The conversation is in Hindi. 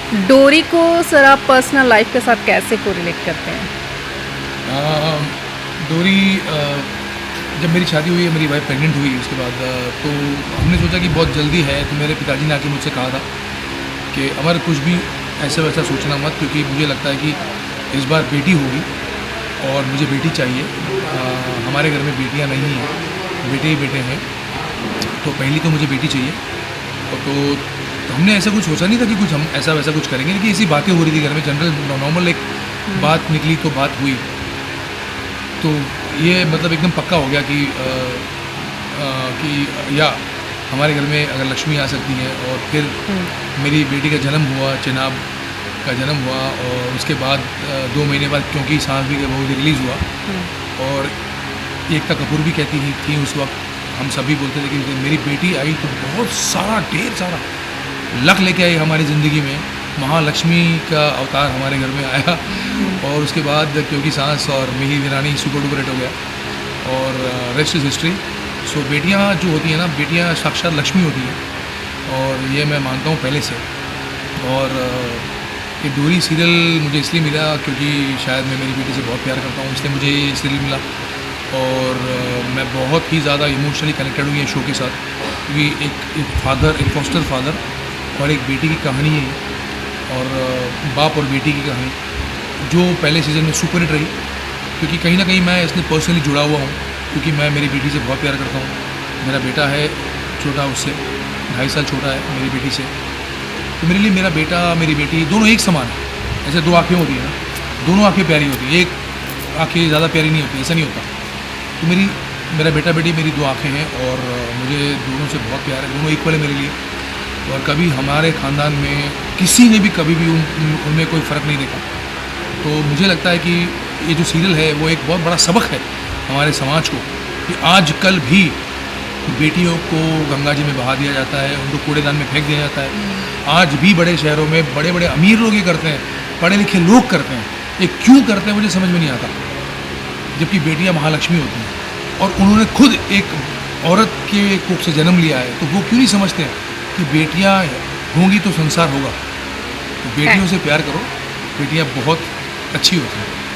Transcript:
डोरी को सर आप पर्सनल लाइफ के साथ कैसे कोरिलेट करते हैं? डोरी जब मेरी शादी हुई है, मेरी वाइफ प्रेग्नेंट हुई उसके बाद तो हमने सोचा कि बहुत जल्दी है, तो मेरे पिताजी ने आके मुझसे कहा था कि अमर कुछ भी ऐसा वैसा सोचना मत, क्योंकि मुझे लगता है कि इस बार बेटी होगी और मुझे बेटी चाहिए। हमारे घर में बेटियां नहीं हैं, बेटे ही बेटे हैं, तो पहली तो मुझे बेटी चाहिए। तो हमने ऐसा कुछ सोचा नहीं था कि कुछ हम ऐसा वैसा कुछ करेंगे, लेकिन ऐसी बातें हो रही थी घर में, जनरल नॉर्मल एक बात निकली तो बात हुई। तो ये मतलब एकदम पक्का हो गया कि या हमारे घर में अगर लक्ष्मी आ सकती है। और फिर मेरी बेटी का जन्म हुआ, चिनाब का जन्म हुआ, और उसके बाद 2 महीने बाद क्योंकि सांस भी वो रिलीज़ हुआ। और एकता कपूर भी कहती थी उस वक्त, हम सभी बोलते थे कि मेरी बेटी आई तो बहुत सारा ढेर सारा लक लेके आई हमारी ज़िंदगी में, महालक्ष्मी का अवतार हमारे घर में आया। और उसके बाद क्योंकि सांस और मिहिर वीरानी सुपर डुपर हिट हो गया, और रेस्ट इज़ हिस्ट्री। सो बेटियां जो होती हैं ना, बेटियां साक्षात लक्ष्मी होती हैं, और ये मैं मानता हूँ पहले से। और ये डोरी सीरियल मुझे इसलिए मिला क्योंकि शायद मैं मेरी बेटी से बहुत प्यार करता हूँ, इसलिए मुझे ये सीरियल मिला। और मैं बहुत ही ज़्यादा इमोशनली कनेक्टेड हूँ ये शो के साथ, क्योंकि एक फादर, एक फॉस्टर फादर और एक बेटी की कहानी है, और बाप और बेटी की कहानी जो पहले सीज़न में सुपर हिट रही। क्योंकि कहीं ना कहीं मैं इसमें पर्सनली जुड़ा हुआ हूँ, क्योंकि मैं मेरी बेटी से बहुत प्यार करता हूँ। मेरा बेटा है छोटा, उससे 2.5 साल छोटा है मेरी बेटी से। तो मेरे लिए मेरा बेटा मेरी बेटी दोनों एक समान है। ऐसे 2 आँखें होती हैं ना, दोनों आँखें प्यारी होती हैं, एक आँखें ज़्यादा प्यारी नहीं होती, ऐसा नहीं होता। तो मेरा बेटा बेटी मेरी 2 आँखें हैं, और मुझे दोनों से बहुत प्यार है, दोनों इक्वल है मेरे लिए। और कभी हमारे ख़ानदान में किसी ने भी कभी भी उनमें कोई फ़र्क नहीं देखा। तो मुझे लगता है कि ये जो सीरियल है वो एक बहुत बड़ा सबक है हमारे समाज को, कि आजकल भी बेटियों को गंगा जी में बहा दिया जाता है, उनको कूड़ेदान में फेंक दिया जाता है। आज भी बड़े शहरों में बड़े बड़े अमीर लोग ये करते हैं, पढ़े लिखे लोग करते हैं। ये क्यों करते हैं मुझे समझ में नहीं आता, जबकि बेटियां महालक्ष्मी होती हैं और उन्होंने खुद एक औरत के कोख से जन्म लिया है। तो वो क्यों नहीं समझते हैं कि बेटियां होंगी तो संसार होगा। तो बेटियों से प्यार करो, बेटियां बहुत अच्छी होती हैं।